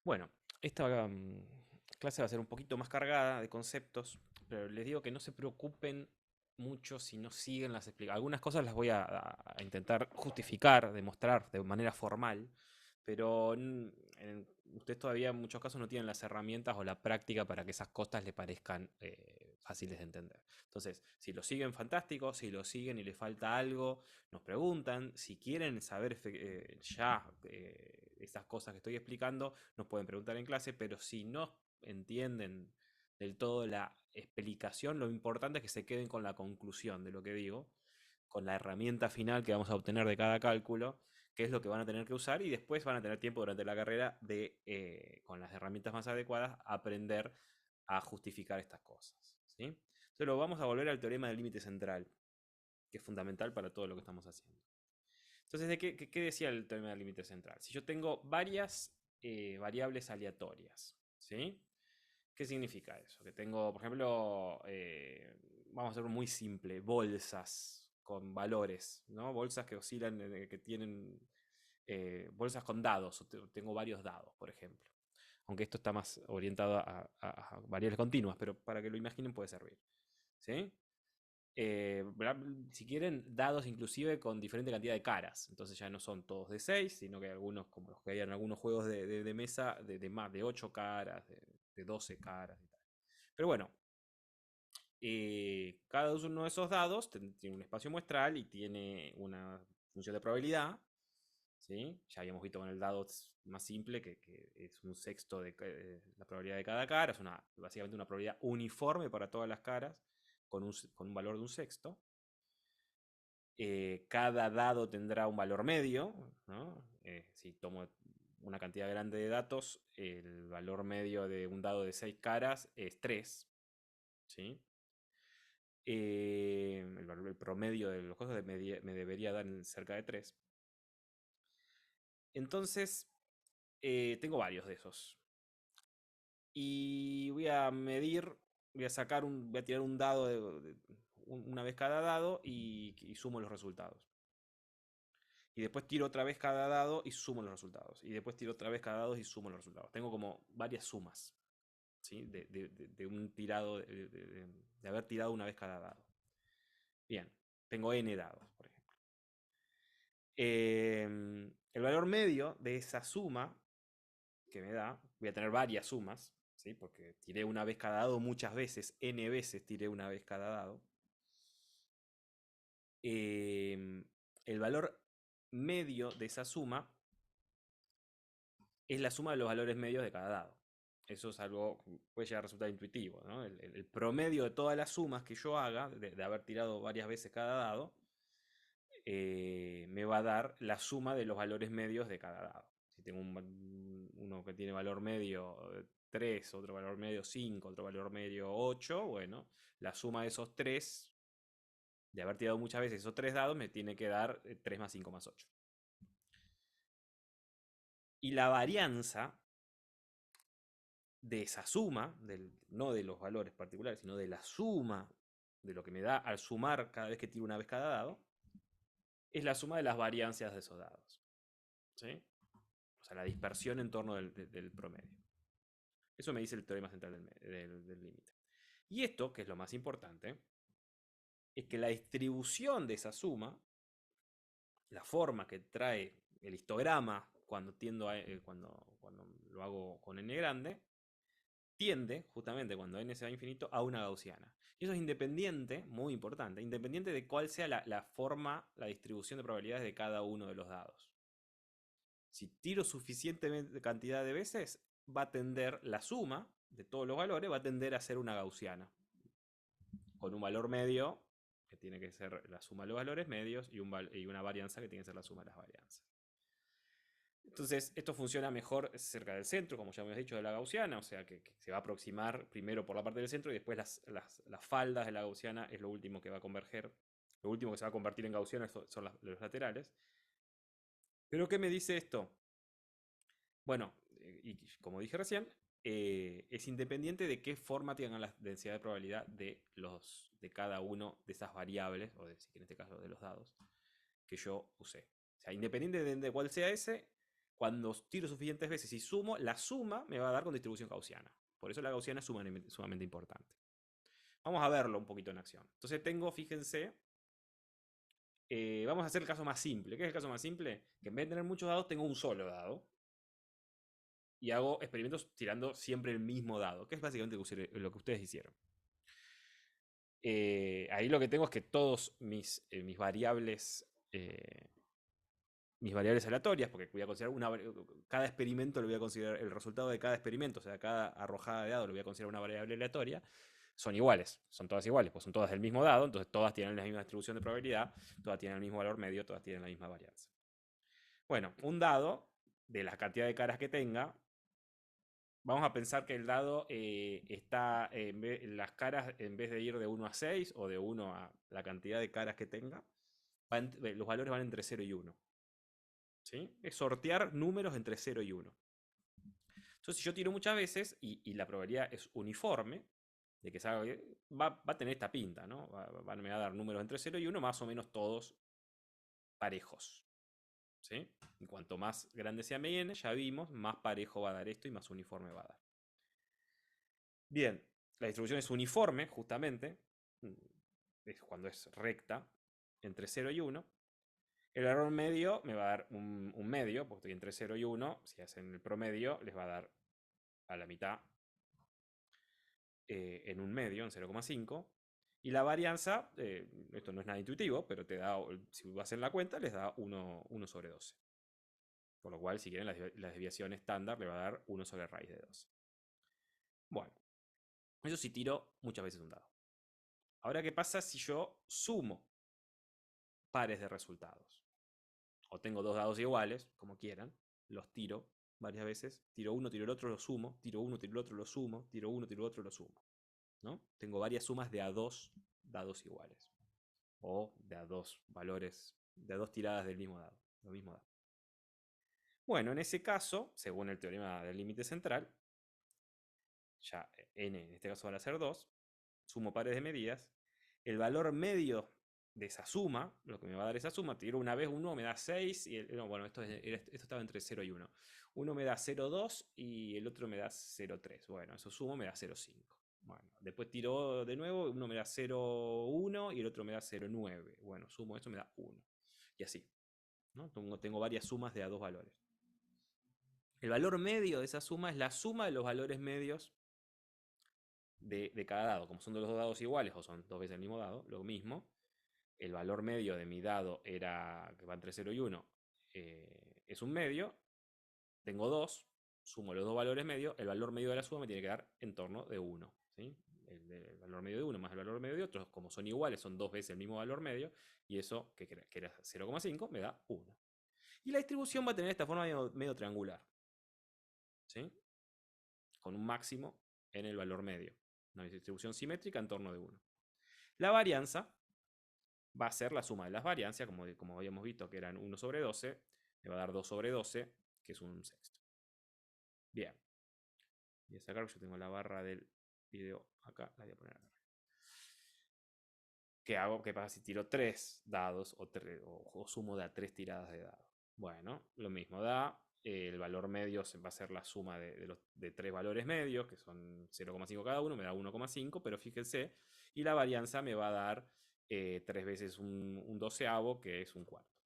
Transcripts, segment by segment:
Bueno, esta clase va a ser un poquito más cargada de conceptos, pero les digo que no se preocupen mucho si no siguen las explicaciones. Algunas cosas las voy a intentar justificar, demostrar de manera formal, pero ustedes todavía en muchos casos no tienen las herramientas o la práctica para que esas cosas les parezcan fáciles de entender. Entonces, si lo siguen, fantástico. Si lo siguen y les falta algo, nos preguntan. Si quieren saber ya esas cosas que estoy explicando, nos pueden preguntar en clase, pero si no entienden del todo la explicación, lo importante es que se queden con la conclusión de lo que digo, con la herramienta final que vamos a obtener de cada cálculo, que es lo que van a tener que usar y después van a tener tiempo durante la carrera de, con las herramientas más adecuadas, aprender a justificar estas cosas. ¿Sí? Entonces lo vamos a volver al teorema del límite central, que es fundamental para todo lo que estamos haciendo. Entonces, ¿qué decía el teorema del límite central? Si yo tengo varias variables aleatorias, ¿sí? ¿Qué significa eso? Que tengo, por ejemplo, vamos a hacerlo muy simple, bolsas con valores, ¿no? Bolsas que oscilan, que tienen bolsas con dados, tengo varios dados, por ejemplo. Aunque esto está más orientado a variables continuas, pero para que lo imaginen puede servir. ¿Sí? Si quieren, dados inclusive con diferente cantidad de caras. Entonces ya no son todos de 6, sino que hay algunos, como los que hay en algunos juegos de mesa, más de 8 caras, de 12 caras y tal. Pero bueno, cada uno de esos dados tiene un espacio muestral y tiene una función de probabilidad. ¿Sí? Ya habíamos visto con el dado más simple que es un sexto de la probabilidad de cada cara. Es básicamente una probabilidad uniforme para todas las caras con un valor de un sexto. Cada dado tendrá un valor medio, ¿no? Si tomo una cantidad grande de datos, el valor medio de un dado de 6 caras es 3. ¿Sí? El promedio de los cosas me debería dar cerca de 3. Entonces, tengo varios de esos. Y voy a medir, voy a tirar un dado una vez cada dado y sumo los resultados. Y después tiro otra vez cada dado y sumo los resultados. Y después tiro otra vez cada dado y sumo los resultados. Tengo como varias sumas, ¿sí? De un tirado, de haber tirado una vez cada dado. Bien, tengo n dados, por ejemplo. El valor medio de esa suma que me da, voy a tener varias sumas, ¿sí? Porque tiré una vez cada dado muchas veces, n veces tiré una vez cada dado. El valor medio de esa suma es la suma de los valores medios de cada dado. Eso es algo que puede llegar a resultar intuitivo, ¿no? El promedio de todas las sumas que yo haga, de haber tirado varias veces cada dado, me va a dar la suma de los valores medios de cada dado. Si tengo uno que tiene valor medio 3, otro valor medio 5, otro valor medio 8, bueno, la suma de esos 3, de haber tirado muchas veces esos 3 dados, me tiene que dar 3 más 5 más 8. Y la varianza de esa suma, no de los valores particulares, sino de la suma de lo que me da al sumar cada vez que tiro una vez cada dado, es la suma de las variancias de esos dados. ¿Sí? O sea, la dispersión en torno del promedio. Eso me dice el teorema central del límite. Y esto, que es lo más importante, es que la distribución de esa suma, la forma que trae el histograma cuando lo hago con n grande, tiende, justamente cuando n se va a infinito, a una gaussiana. Y eso es independiente, muy importante, independiente de cuál sea la forma, la distribución de probabilidades de cada uno de los dados. Si tiro suficiente cantidad de veces, va a tender la suma de todos los valores, va a tender a ser una gaussiana. Con un valor medio, que tiene que ser la suma de los valores medios, y una varianza que tiene que ser la suma de las varianzas. Entonces, esto funciona mejor cerca del centro, como ya hemos dicho, de la gaussiana, o sea que se va a aproximar primero por la parte del centro y después las faldas de la gaussiana es lo último que va a converger. Lo último que se va a convertir en gaussiana son los laterales. ¿Pero qué me dice esto? Bueno, y como dije recién, es independiente de qué forma tengan la densidad de probabilidad de cada uno de esas variables, o en este caso de los dados, que yo usé. O sea, independiente de cuál sea ese, Cuando tiro suficientes veces y sumo, la suma me va a dar con distribución gaussiana. Por eso la gaussiana es sumamente importante. Vamos a verlo un poquito en acción. Entonces tengo, fíjense, vamos a hacer el caso más simple. ¿Qué es el caso más simple? Que en vez de tener muchos dados, tengo un solo dado. Y hago experimentos tirando siempre el mismo dado, que es básicamente lo que ustedes hicieron. Ahí lo que tengo es que todos mis variables aleatorias, porque voy a considerar cada experimento lo voy a considerar, el resultado de cada experimento, o sea, cada arrojada de dado lo voy a considerar una variable aleatoria, son iguales, son todas iguales, pues son todas del mismo dado, entonces todas tienen la misma distribución de probabilidad, todas tienen el mismo valor medio, todas tienen la misma varianza. Bueno, un dado, de la cantidad de caras que tenga, vamos a pensar que el dado está, las caras, en vez de ir de 1 a 6 o de 1 a la cantidad de caras que tenga, los valores van entre 0 y 1. ¿Sí? Es sortear números entre 0 y 1. Entonces, si yo tiro muchas veces y la probabilidad es uniforme, de que salga, va a tener esta pinta, ¿no? Me va a dar números entre 0 y 1, más o menos todos parejos. ¿Sí? Y cuanto más grande sea mi n, ya vimos, más parejo va a dar esto y más uniforme va a dar. Bien, la distribución es uniforme, justamente, es cuando es recta, entre 0 y 1. El valor medio me va a dar un medio, porque estoy entre 0 y 1. Si hacen el promedio, les va a dar a la mitad en un medio, en 0,5. Y la varianza, esto no es nada intuitivo, pero te da, si hacen la cuenta, les da 1 sobre 12. Por lo cual, si quieren, la desviación estándar le va a dar 1 sobre raíz de 12. Bueno, eso sí tiro muchas veces un dado. Ahora, ¿qué pasa si yo sumo pares de resultados? O tengo dos dados iguales, como quieran, los tiro varias veces, tiro uno, tiro el otro, lo sumo, tiro uno, tiro el otro, lo sumo, tiro uno, tiro el otro, lo sumo. ¿No? Tengo varias sumas de a dos dados iguales. O de a dos valores, de a dos tiradas del mismo dado. Lo mismo dado. Bueno, en ese caso, según el teorema del límite central, ya n en este caso van a ser 2, sumo pares de medidas, el valor medio de esa suma, lo que me va a dar esa suma, tiro una vez, uno me da 6, y bueno, esto estaba entre 0 y 1. Uno me da 0,2 y el otro me da 0,3. Bueno, eso sumo me da 0,5. Bueno, después tiro de nuevo, uno me da 0,1 y el otro me da 0,9. Bueno, sumo esto, me da 1. Y así. ¿No? Tengo varias sumas de a dos valores. El valor medio de esa suma es la suma de los valores medios de cada dado. Como son de los dos dados iguales o son dos veces el mismo dado, lo mismo. El valor medio de mi dado era, que va entre 0 y 1, es un medio. Tengo 2, sumo los dos valores medios, el valor medio de la suma me tiene que dar en torno de 1. ¿Sí? El valor medio de uno más el valor medio de otro, como son iguales, son dos veces el mismo valor medio, y eso, que era 0,5, me da 1. Y la distribución va a tener esta forma medio triangular. ¿Sí? Con un máximo en el valor medio. Una distribución simétrica en torno de 1. La varianza va a ser la suma de las variancias, como habíamos visto que eran 1 sobre 12, me va a dar 2 sobre 12, que es un sexto. Bien. Voy a sacar, yo tengo la barra del video acá, la voy a poner acá. ¿Qué hago? ¿Qué pasa si tiro 3 dados o sumo de a 3 tiradas de dados? Bueno, lo mismo da. El valor medio va a ser la suma de 3 valores medios, que son 0,5 cada uno, me da 1,5, pero fíjense, y la varianza me va a dar 3 veces un doceavo, que es un cuarto.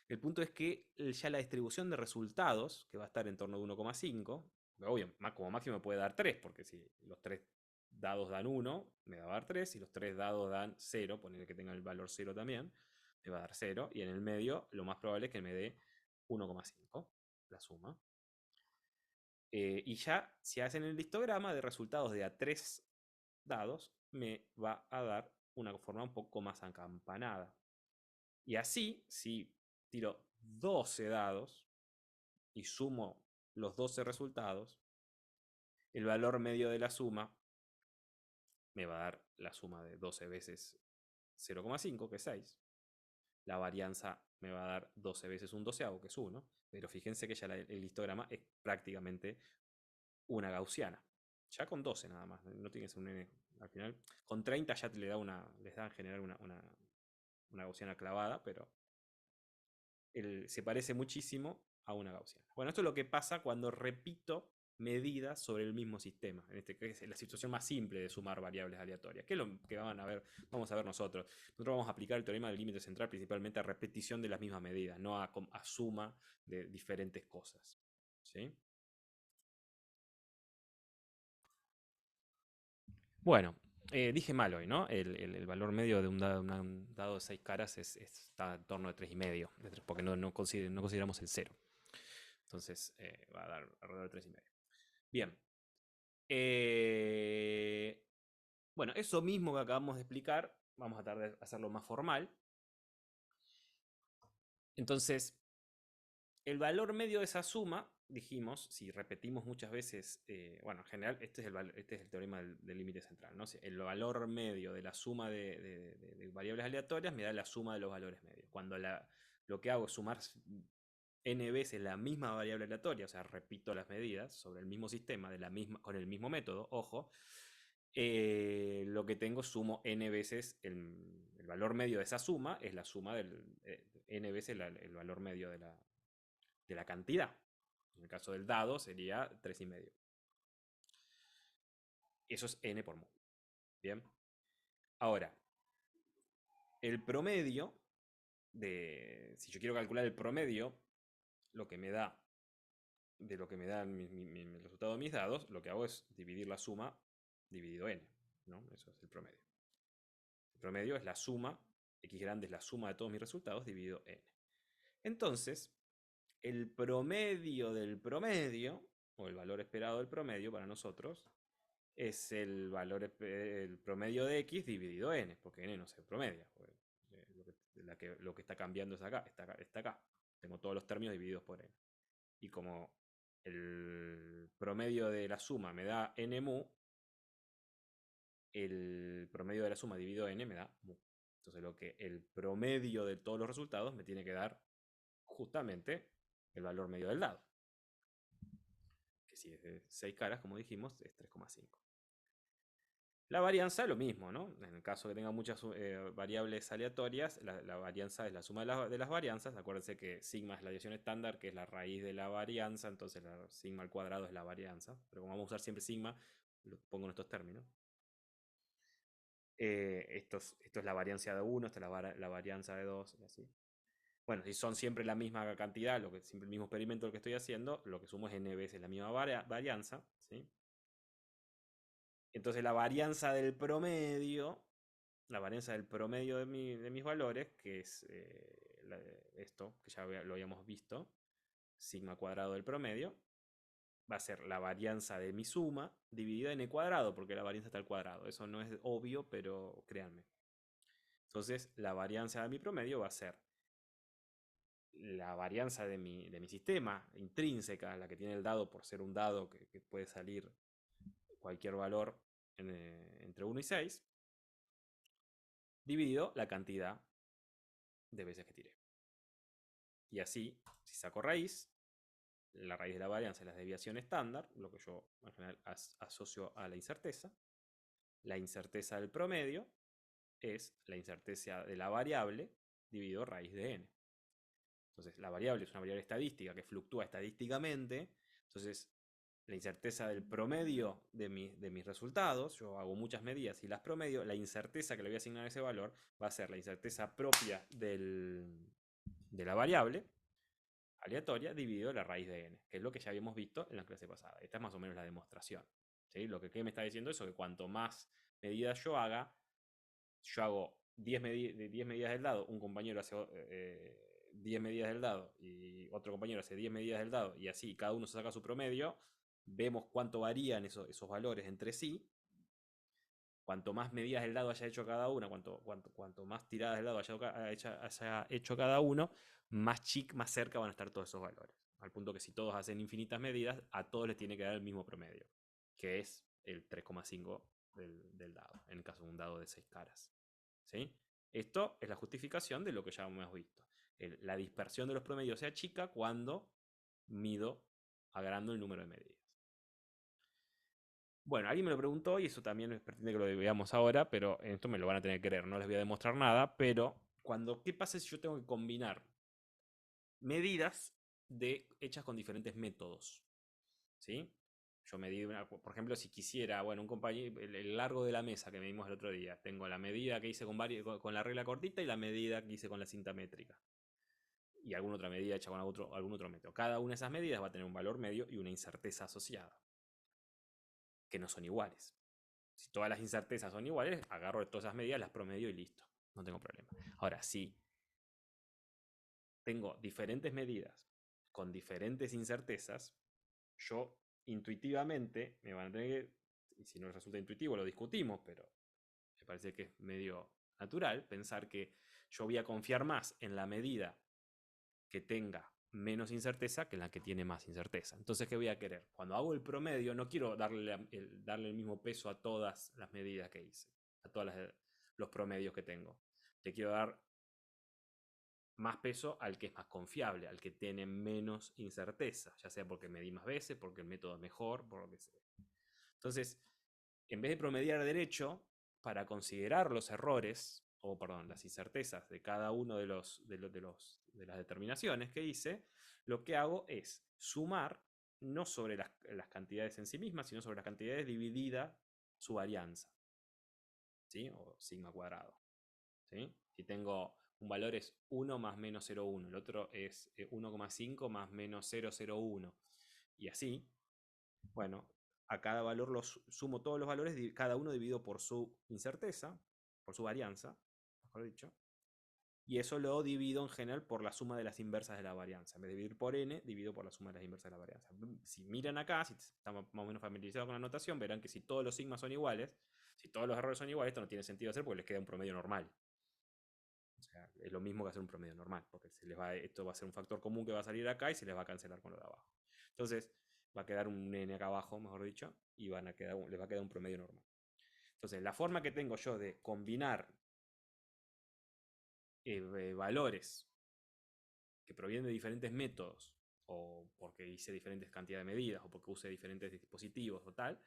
El punto es que ya la distribución de resultados, que va a estar en torno de 1,5, obvio, como máximo me puede dar 3, porque si los 3 dados dan 1, me va a dar 3, si los 3 dados dan 0, ponerle que tenga el valor 0 también, me va a dar 0, y en el medio lo más probable es que me dé 1,5, la suma. Y ya, si hacen el histograma de resultados de a 3 dados, me va a dar una forma un poco más acampanada. Y así, si tiro 12 dados y sumo los 12 resultados, el valor medio de la suma me va a dar la suma de 12 veces 0,5, que es 6. La varianza me va a dar 12 veces un doceavo, que es 1. Pero fíjense que ya el histograma es prácticamente una gaussiana. Ya con 12 nada más, no tiene que ser un n. Al final, con 30 ya les da a generar una gaussiana clavada, pero se parece muchísimo a una gaussiana. Bueno, esto es lo que pasa cuando repito medidas sobre el mismo sistema. En este que es la situación más simple de sumar variables aleatorias. ¿Qué es lo que vamos a ver nosotros? Nosotros vamos a aplicar el teorema del límite central principalmente a repetición de las mismas medidas, no a suma de diferentes cosas. ¿Sí? Bueno, dije mal hoy, ¿no? El valor medio de un dado de 6 caras está en torno de 3,5, porque no consideramos el 0. Entonces va a dar alrededor de 3,5. Bien. Bueno, eso mismo que acabamos de explicar, vamos a tratar de hacerlo más formal. Entonces, el valor medio de esa suma, dijimos, si repetimos muchas veces, bueno, en general, este es el teorema del límite central, ¿no? El valor medio de la suma de variables aleatorias me da la suma de los valores medios. Cuando lo que hago es sumar n veces la misma variable aleatoria, o sea, repito las medidas sobre el mismo sistema, con el mismo método, ojo, lo que tengo sumo n veces el valor medio de esa suma, es la suma del n veces el valor medio de la cantidad. En el caso del dado sería 3,5. Eso es n por mol. Bien. Ahora, el promedio si yo quiero calcular el promedio, lo que me da de lo que me da el resultado de mis dados, lo que hago es dividir la suma dividido n, ¿no? Eso es el promedio. El promedio es la suma, x grande es la suma de todos mis resultados dividido n. Entonces, el promedio del promedio, o el valor esperado del promedio para nosotros, es el promedio de x dividido n, porque n no se promedia. Lo que está cambiando es acá, está acá. Tengo todos los términos divididos por n. Y como el promedio de la suma me da n mu, el promedio de la suma dividido n me da mu. Entonces el promedio de todos los resultados me tiene que dar justamente el valor medio del dado. Que si es de 6 caras, como dijimos, es 3,5. La varianza es lo mismo, ¿no? En el caso que tenga muchas variables aleatorias, la varianza es la suma de las varianzas. Acuérdense que sigma es la desviación estándar, que es la raíz de la varianza, entonces sigma al cuadrado es la varianza. Pero como vamos a usar siempre sigma, lo pongo en estos términos. Esto es la varianza de 1, esta es la varianza de 2, y así. Bueno, si son siempre la misma cantidad, siempre el mismo experimento que estoy haciendo, lo que sumo es n veces la misma varianza, ¿sí? Entonces la varianza del promedio de mis valores, que es esto, que ya lo habíamos visto, sigma cuadrado del promedio, va a ser la varianza de mi suma dividida en el cuadrado, porque la varianza está al cuadrado. Eso no es obvio, pero créanme. Entonces, la varianza de mi promedio va a ser la varianza de mi sistema intrínseca, la que tiene el dado por ser un dado que puede salir cualquier valor entre 1 y 6, dividido la cantidad de veces que tiré. Y así, si saco raíz, la raíz de la varianza es la desviación estándar, lo que yo en general asocio a la incerteza. La incerteza del promedio es la incerteza de la variable dividido raíz de n. Entonces, la variable es una variable estadística que fluctúa estadísticamente. Entonces, la incerteza del promedio de mis resultados, yo hago muchas medidas y las promedio, la incerteza que le voy a asignar a ese valor va a ser la incerteza propia de la variable aleatoria dividido la raíz de n, que es lo que ya habíamos visto en la clase pasada. Esta es más o menos la demostración. ¿Sí? Lo que me está diciendo eso, que cuanto más medidas yo hago 10 medidas del dado, un compañero hace 10 medidas del dado y otro compañero hace 10 medidas del dado, y así cada uno se saca su promedio, vemos cuánto varían esos valores entre sí. Cuanto más medidas del dado haya hecho cada una, cuanto más tiradas del dado haya hecho cada uno, más cerca van a estar todos esos valores. Al punto que si todos hacen infinitas medidas, a todos les tiene que dar el mismo promedio, que es el 3,5 del dado, en el caso de un dado de 6 caras. ¿Sí? Esto es la justificación de lo que ya hemos visto. La dispersión de los promedios se achica cuando mido agrando el número de medidas. Bueno, alguien me lo preguntó y eso también es pertinente que lo veamos ahora, pero en esto me lo van a tener que creer, no les voy a demostrar nada, pero ¿qué pasa si yo tengo que combinar medidas hechas con diferentes métodos, ¿sí? Yo medí, por ejemplo, si quisiera, bueno, un compañero, el largo de la mesa que medimos el otro día, tengo la medida que hice con la regla cortita y la medida que hice con la cinta métrica. Y alguna otra medida hecha con algún otro método. Cada una de esas medidas va a tener un valor medio y una incerteza asociada, que no son iguales. Si todas las incertezas son iguales, agarro todas esas medidas, las promedio y listo. No tengo problema. Ahora, si tengo diferentes medidas con diferentes incertezas, yo intuitivamente me van a tener que, y si no resulta intuitivo lo discutimos, pero me parece que es medio natural pensar que yo voy a confiar más en la medida que tenga menos incerteza que en la que tiene más incerteza. Entonces, ¿qué voy a querer? Cuando hago el promedio, no quiero darle el mismo peso a todas las medidas que hice, a todos los promedios que tengo. Le quiero dar más peso al que es más confiable, al que tiene menos incerteza, ya sea porque medí más veces, porque el método es mejor, por lo que sea. Entonces, en vez de promediar derecho, para considerar los errores, o perdón, las incertezas de cada uno de las determinaciones que hice, lo que hago es sumar no sobre las cantidades en sí mismas, sino sobre las cantidades dividida su varianza, ¿sí? O sigma cuadrado, ¿sí? Si tengo un valor es 1 más menos 0,1, el otro es 1,5 más menos 0,01, y así, bueno, a cada valor los sumo todos los valores, cada uno dividido por su incerteza, por su varianza, mejor dicho, y eso lo divido en general por la suma de las inversas de la varianza. En vez de dividir por n, divido por la suma de las inversas de la varianza. Si miran acá, si están más o menos familiarizados con la notación, verán que si todos los sigmas son iguales, si todos los errores son iguales, esto no tiene sentido hacer porque les queda un promedio normal. O sea, es lo mismo que hacer un promedio normal, porque esto va a ser un factor común que va a salir acá y se les va a cancelar con lo de abajo. Entonces, va a quedar un n acá abajo, mejor dicho, y les va a quedar un promedio normal. Entonces, la forma que tengo yo de combinar valores que provienen de diferentes métodos, o porque hice diferentes cantidades de medidas, o porque use diferentes dispositivos o tal,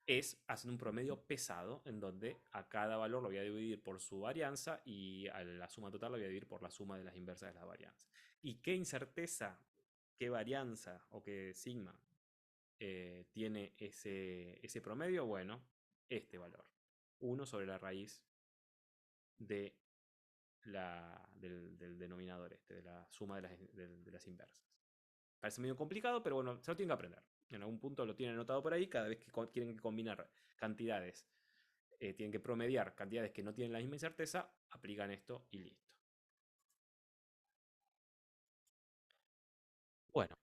es hacer un promedio pesado en donde a cada valor lo voy a dividir por su varianza y a la suma total lo voy a dividir por la suma de las inversas de la varianza. ¿Y qué incerteza, qué varianza o qué sigma tiene ese promedio? Bueno, este valor. 1 sobre la raíz de del denominador de la suma de las inversas. Parece medio complicado, pero bueno, se lo tienen que aprender. En algún punto lo tienen anotado por ahí, cada vez que tienen que combinar cantidades, tienen que promediar cantidades que no tienen la misma incerteza, aplican esto y listo. Bueno,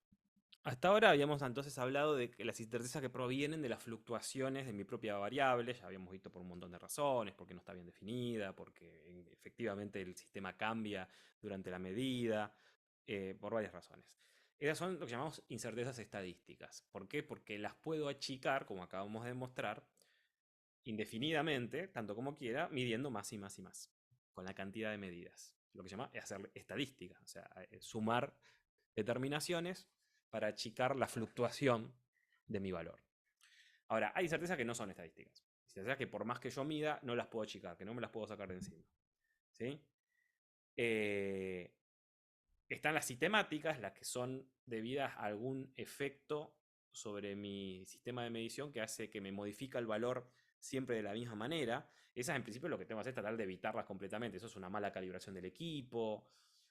hasta ahora habíamos entonces hablado de que las incertezas que provienen de las fluctuaciones de mi propia variable, ya habíamos visto por un montón de razones, porque no está bien definida, porque efectivamente el sistema cambia durante la medida, por varias razones. Esas son lo que llamamos incertezas estadísticas. ¿Por qué? Porque las puedo achicar, como acabamos de demostrar, indefinidamente, tanto como quiera, midiendo más y más y más, con la cantidad de medidas. Lo que se llama es hacer estadística, o sea, sumar determinaciones para achicar la fluctuación de mi valor. Ahora, hay incertezas que no son estadísticas. Incertezas que por más que yo mida, no las puedo achicar, que no me las puedo sacar de encima. ¿Sí? Están las sistemáticas, las que son debidas a algún efecto sobre mi sistema de medición que hace que me modifica el valor siempre de la misma manera. Esas en principio lo que tengo que hacer es tratar de evitarlas completamente. Eso es una mala calibración del equipo,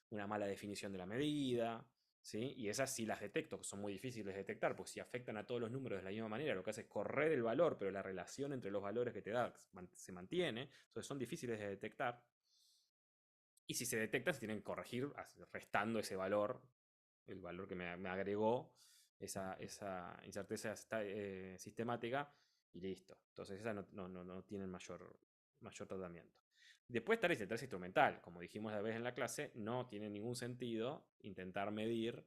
una mala definición de la medida, ¿sí? Y esas sí las detecto, que son muy difíciles de detectar, porque si afectan a todos los números de la misma manera, lo que hace es correr el valor, pero la relación entre los valores que te da se mantiene, entonces son difíciles de detectar. Y si se detecta, se tienen que corregir restando ese valor, el valor que me agregó esa incerteza sistemática, y listo. Entonces esas no tienen mayor tratamiento. Después está la incerteza instrumental. Como dijimos la vez en la clase, no tiene ningún sentido intentar medir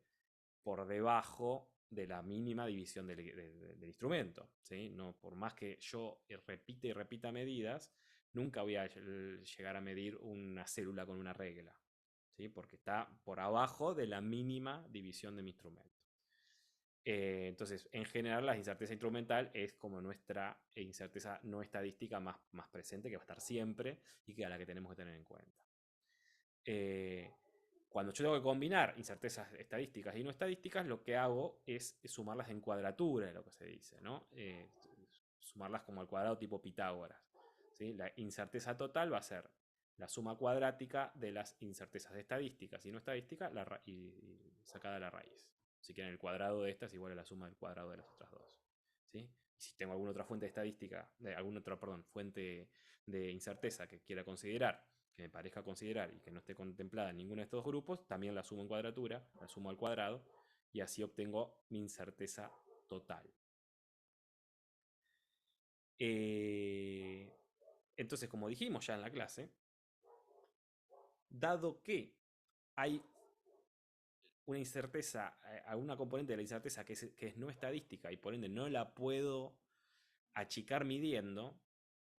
por debajo de la mínima división del instrumento. ¿Sí? No, por más que yo repita y repita medidas, nunca voy a llegar a medir una célula con una regla, ¿sí? Porque está por abajo de la mínima división de mi instrumento. Entonces, en general, la incerteza instrumental es como nuestra incerteza no estadística más presente, que va a estar siempre y que a la que tenemos que tener en cuenta. Cuando yo tengo que combinar incertezas estadísticas y no estadísticas, lo que hago es sumarlas en cuadratura, es lo que se dice, ¿no? Sumarlas como al cuadrado tipo Pitágoras. ¿Sí? La incerteza total va a ser la suma cuadrática de las incertezas estadísticas y no estadísticas y sacada la raíz. Si quieren, el cuadrado de esta es igual a la suma del cuadrado de las otras dos. ¿Sí? Y si tengo alguna otra fuente de estadística, alguna otra, perdón, fuente de incerteza que quiera considerar, que me parezca considerar y que no esté contemplada en ninguno de estos grupos, también la sumo en cuadratura, la sumo al cuadrado y así obtengo mi incerteza total. Entonces, como dijimos ya en la clase, dado que hay una incerteza, alguna componente de la incerteza que es no estadística y por ende no la puedo achicar midiendo,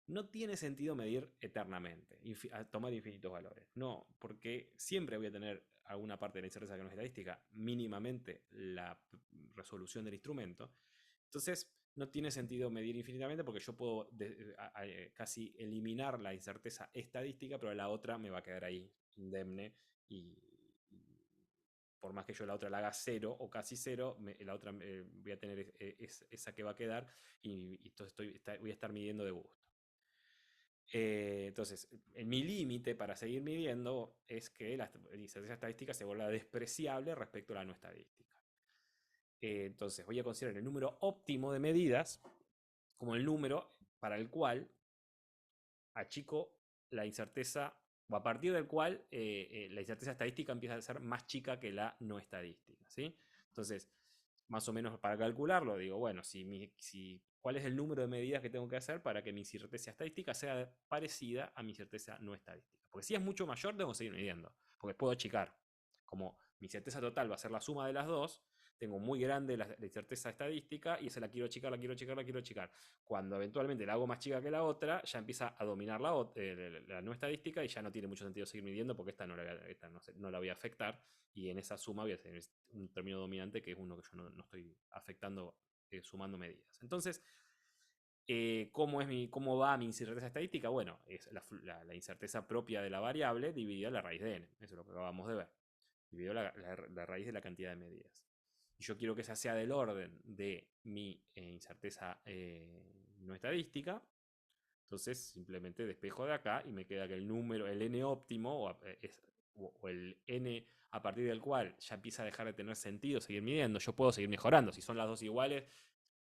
no tiene sentido medir eternamente, tomar infinitos valores. No, porque siempre voy a tener alguna parte de la incerteza que no es estadística, mínimamente la resolución del instrumento. Entonces, no tiene sentido medir infinitamente porque yo puedo casi eliminar la incerteza estadística, pero la otra me va a quedar ahí indemne y por más que yo la otra la haga cero o casi cero, la otra voy a tener esa que va a quedar y entonces voy a estar midiendo de gusto. Entonces, mi límite para seguir midiendo es que la incerteza estadística se vuelva despreciable respecto a la no estadística. Entonces, voy a considerar el número óptimo de medidas como el número para el cual achico la incerteza, o a partir del cual la incerteza estadística empieza a ser más chica que la no estadística. ¿Sí? Entonces, más o menos para calcularlo, digo, bueno, ¿cuál es el número de medidas que tengo que hacer para que mi incerteza estadística sea parecida a mi incerteza no estadística? Porque si es mucho mayor, tengo que seguir midiendo, porque puedo achicar. Como mi certeza total va a ser la suma de las dos, tengo muy grande la incerteza estadística y esa la quiero achicar, la quiero achicar, la quiero achicar. Cuando eventualmente la hago más chica que la otra, ya empieza a dominar la no estadística y ya no tiene mucho sentido seguir midiendo porque esta no la voy a afectar y en esa suma voy a tener un término dominante que es uno que yo no estoy afectando sumando medidas. Entonces, ¿cómo va mi incerteza estadística? Bueno, es la incerteza propia de la variable dividida la raíz de n. Eso es lo que acabamos de ver. Dividido la raíz de la cantidad de medidas. Y yo quiero que esa sea del orden de mi incerteza no estadística. Entonces simplemente despejo de acá y me queda que el número, el n óptimo, o el n a partir del cual ya empieza a dejar de tener sentido seguir midiendo. Yo puedo seguir mejorando. Si son las dos iguales,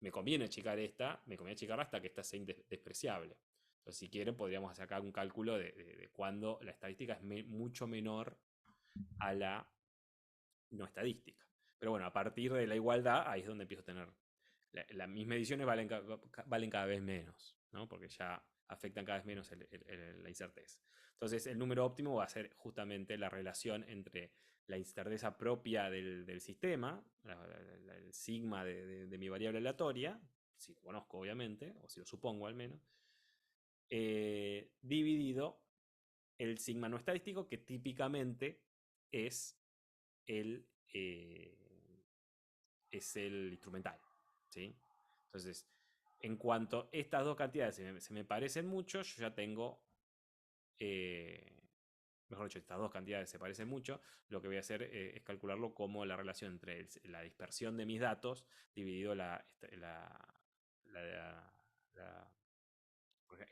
me conviene achicarla hasta que esta sea despreciable. Entonces, si quieren, podríamos hacer acá un cálculo de cuando la estadística es mucho menor a la no estadística. Pero bueno, a partir de la igualdad, ahí es donde empiezo a tener. Mis mediciones valen cada vez menos, ¿no? Porque ya afectan cada vez menos la incerteza. Entonces, el número óptimo va a ser justamente la relación entre la incerteza propia del sistema, el sigma de mi variable aleatoria, si lo conozco obviamente, o si lo supongo al menos, dividido el sigma no estadístico, que típicamente es el, es el instrumental. ¿Sí? Entonces, en cuanto estas dos cantidades se me parecen mucho, yo ya tengo, mejor dicho, estas dos cantidades se parecen mucho, lo que voy a hacer es calcularlo como la relación entre la dispersión de mis datos dividido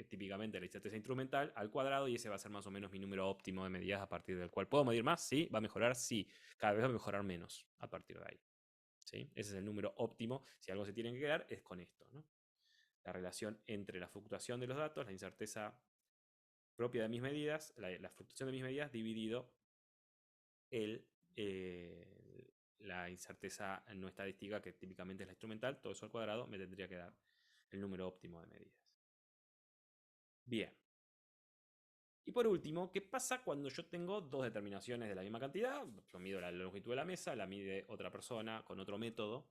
típicamente la incerteza instrumental al cuadrado y ese va a ser más o menos mi número óptimo de medidas a partir del cual puedo medir más, sí, va a mejorar, sí, cada vez va a mejorar menos a partir de ahí. ¿Sí? Ese es el número óptimo. Si algo se tiene que quedar es con esto, ¿no? La relación entre la fluctuación de los datos, la incerteza propia de mis medidas, la fluctuación de mis medidas dividido el, la incerteza no estadística, que típicamente es la instrumental, todo eso al cuadrado, me tendría que dar el número óptimo de medidas. Bien. Y por último, ¿qué pasa cuando yo tengo dos determinaciones de la misma cantidad? Yo mido la longitud de la mesa, la mide otra persona con otro método.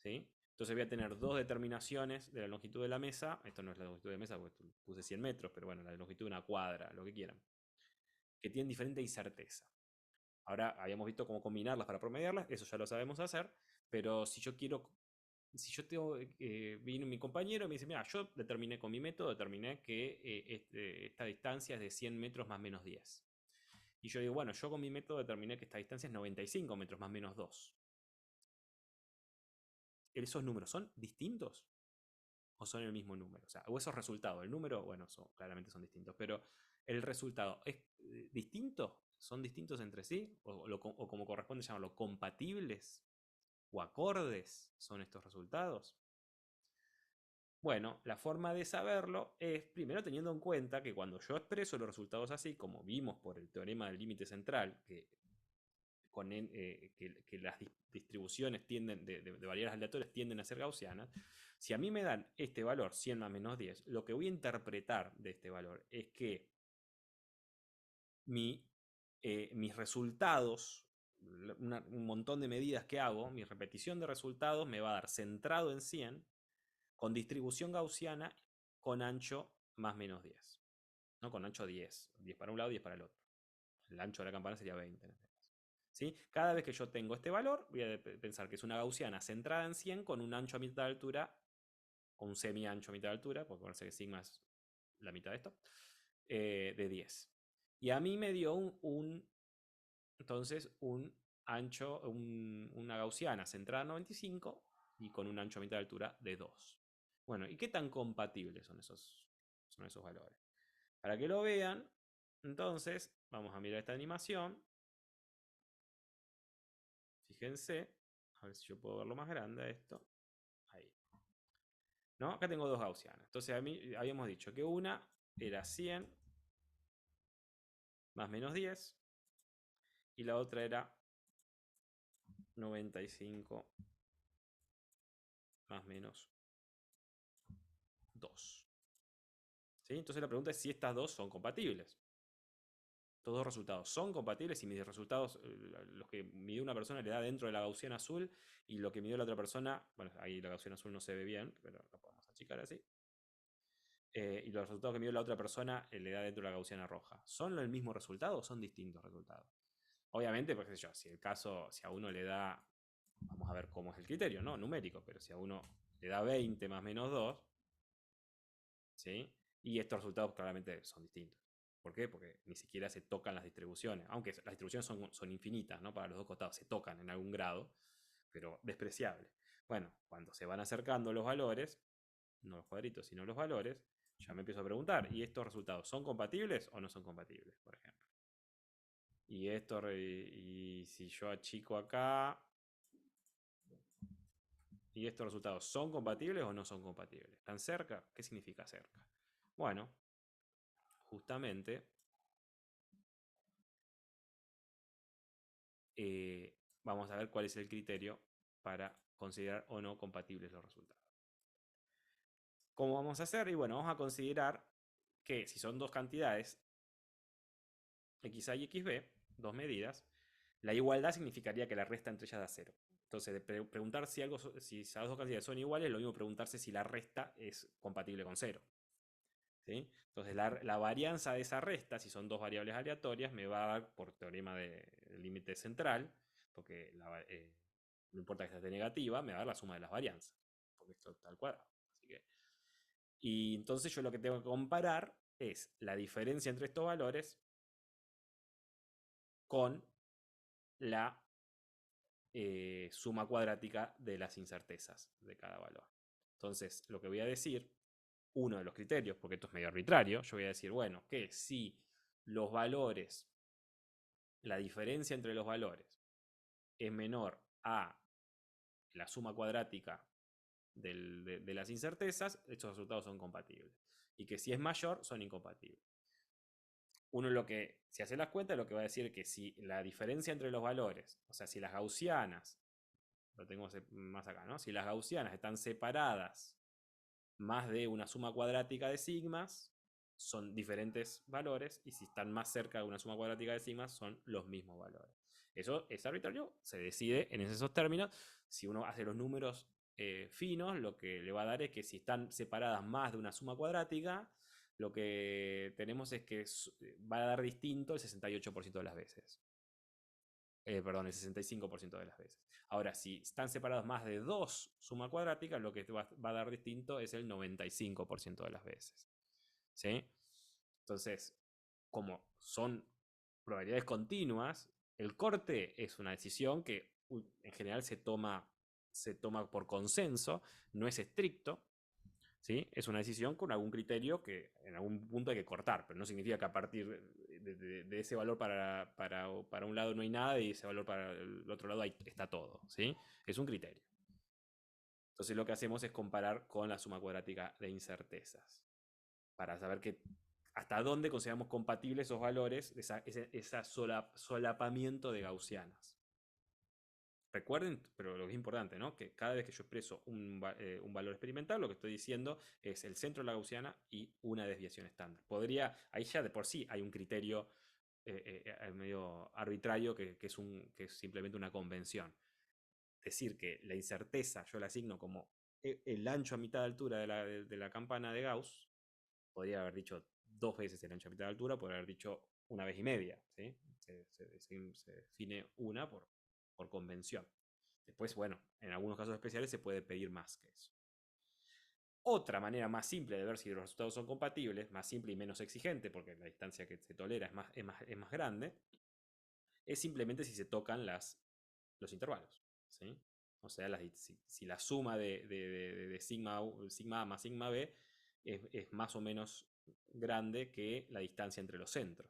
¿Sí? Entonces voy a tener dos determinaciones de la longitud de la mesa. Esto no es la longitud de mesa porque puse 100 metros, pero bueno, la longitud de una cuadra, lo que quieran. Que tienen diferente incerteza. Ahora habíamos visto cómo combinarlas para promediarlas, eso ya lo sabemos hacer, pero si yo tengo, vino mi compañero y me dice, mira, yo determiné con mi método, determiné que esta distancia es de 100 metros más menos 10. Y yo digo, bueno, yo con mi método determiné que esta distancia es 95 metros más menos 2. ¿Esos números son distintos o son el mismo número? O sea, o esos resultados, el número, bueno, claramente son distintos, pero el resultado es distinto, son distintos entre sí, o como corresponde llamarlo, compatibles o acordes son estos resultados. Bueno, la forma de saberlo es primero teniendo en cuenta que cuando yo expreso los resultados así, como vimos por el teorema del límite central, que las distribuciones tienden de variables aleatorias tienden a ser gaussianas, si a mí me dan este valor 100 más menos 10, lo que voy a interpretar de este valor es que mis resultados, un montón de medidas que hago, mi repetición de resultados me va a dar centrado en 100, con distribución gaussiana, con ancho más menos 10. No, con ancho 10. 10 para un lado y 10 para el otro. El ancho de la campana sería 20 en este caso. ¿Sí? Cada vez que yo tengo este valor, voy a pensar que es una gaussiana centrada en 100 con un ancho a mitad de altura, o un semi ancho a mitad de altura, porque parece que sigma es la mitad de esto, de 10. Y a mí me dio entonces un ancho, una gaussiana centrada en 95 y con un ancho a mitad de altura de 2. Bueno, ¿y qué tan compatibles son esos valores? Para que lo vean, entonces vamos a mirar esta animación. Fíjense, a ver si yo puedo verlo más grande esto. Ahí. ¿No? Acá tengo dos gaussianas. Entonces habíamos dicho que una era 100 más menos 10 y la otra era 95 más menos 2. ¿Sí? Entonces la pregunta es si estas dos son compatibles. Estos dos resultados son compatibles y mis resultados, los que midió una persona le da dentro de la gaussiana azul y lo que midió la otra persona, bueno, ahí la gaussiana azul no se ve bien, pero lo podemos achicar así. Y los resultados que midió la otra persona le da dentro de la gaussiana roja. ¿Son el mismo resultado o son distintos resultados? Obviamente, pues yo, si a uno le da, vamos a ver cómo es el criterio, ¿no? Numérico, pero si a uno le da 20 más menos 2, ¿sí? Y estos resultados claramente son distintos. ¿Por qué? Porque ni siquiera se tocan las distribuciones, aunque las distribuciones son infinitas, ¿no? Para los dos costados se tocan en algún grado, pero despreciable. Bueno, cuando se van acercando los valores, no los cuadritos, sino los valores, ya me empiezo a preguntar, ¿y estos resultados son compatibles o no son compatibles, por ejemplo? Y si yo achico acá, ¿y estos resultados son compatibles o no son compatibles? ¿Están cerca? ¿Qué significa cerca? Bueno, justamente vamos a ver cuál es el criterio para considerar o no compatibles los resultados. ¿Cómo vamos a hacer? Y bueno, vamos a considerar que si son dos cantidades, xA y xb, dos medidas, la igualdad significaría que la resta entre ellas da 0. Entonces, preguntar si esas dos cantidades son iguales, lo mismo preguntarse si la resta es compatible con 0. ¿Sí? Entonces, la varianza de esa resta, si son dos variables aleatorias, me va a dar, por teorema del límite central, porque no importa que esté negativa, me va a dar la suma de las varianzas, porque esto está al cuadrado. Y entonces yo lo que tengo que comparar es la diferencia entre estos valores con la suma cuadrática de las incertezas de cada valor. Entonces, lo que voy a decir, uno de los criterios, porque esto es medio arbitrario, yo voy a decir, bueno, que si los valores, la diferencia entre los valores es menor a la suma cuadrática de las incertezas, estos resultados son compatibles. Y que si es mayor, son incompatibles. Uno si hace las cuentas, lo que va a decir es que si la diferencia entre los valores, o sea, si las gaussianas, lo tengo más acá, ¿no? Si las gaussianas están separadas más de una suma cuadrática de sigmas, son diferentes valores, y si están más cerca de una suma cuadrática de sigmas, son los mismos valores. Eso es arbitrario, se decide en esos términos. Si uno hace los números finos, lo que le va a dar es que si están separadas más de una suma cuadrática, lo que tenemos es que va a dar distinto el 68% de las veces. Perdón, el 65% de las veces. Ahora, si están separados más de dos sumas cuadráticas, lo que va a dar distinto es el 95% de las veces. ¿Sí? Entonces, como son probabilidades continuas, el corte es una decisión que en general se toma por consenso, no es estricto, ¿sí? Es una decisión con algún criterio que en algún punto hay que cortar, pero no significa que a partir de ese valor para un lado no hay nada y ese valor para el otro lado está todo, ¿sí? Es un criterio. Entonces lo que hacemos es comparar con la suma cuadrática de incertezas para saber hasta dónde consideramos compatibles esos valores, ese solapamiento de gaussianas. Recuerden, pero lo que es importante, ¿no? Que cada vez que yo expreso un valor experimental, lo que estoy diciendo es el centro de la gaussiana y una desviación estándar. Ahí ya de por sí hay un criterio medio arbitrario que es simplemente una convención. Decir que la incerteza yo la asigno como el ancho a mitad de altura de la campana de Gauss, podría haber dicho 2 veces el ancho a mitad de altura, podría haber dicho 1 vez y media, ¿sí? Se define una por convención. Después, bueno, en algunos casos especiales se puede pedir más que eso. Otra manera más simple de ver si los resultados son compatibles, más simple y menos exigente, porque la distancia que se tolera es más grande, es simplemente si se tocan los intervalos, ¿sí? O sea, si la suma de sigma A más sigma B es más o menos grande que la distancia entre los centros.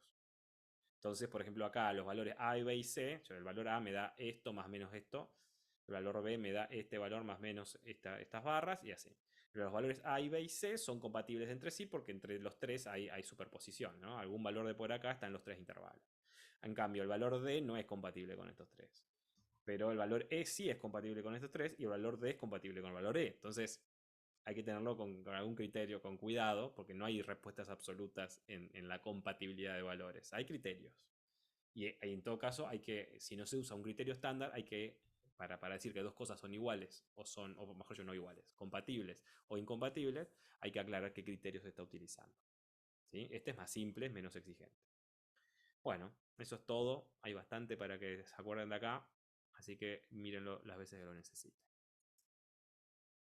Entonces, por ejemplo, acá los valores A, B y C, el valor A me da esto más menos esto, el valor B me da este valor más menos estas barras y así. Pero los valores A y B y C son compatibles entre sí porque entre los tres hay superposición, ¿no? Algún valor de por acá está en los tres intervalos. En cambio, el valor D no es compatible con estos tres. Pero el valor E sí es compatible con estos tres y el valor D es compatible con el valor E. Entonces, hay que tenerlo con algún criterio, con cuidado, porque no hay respuestas absolutas en la compatibilidad de valores. Hay criterios. Y en todo caso, si no se usa un criterio estándar, para decir que dos cosas son iguales, o mejor dicho, no iguales, compatibles o incompatibles, hay que aclarar qué criterios se está utilizando. ¿Sí? Este es más simple, es menos exigente. Bueno, eso es todo. Hay bastante para que se acuerden de acá. Así que mírenlo las veces que lo necesiten.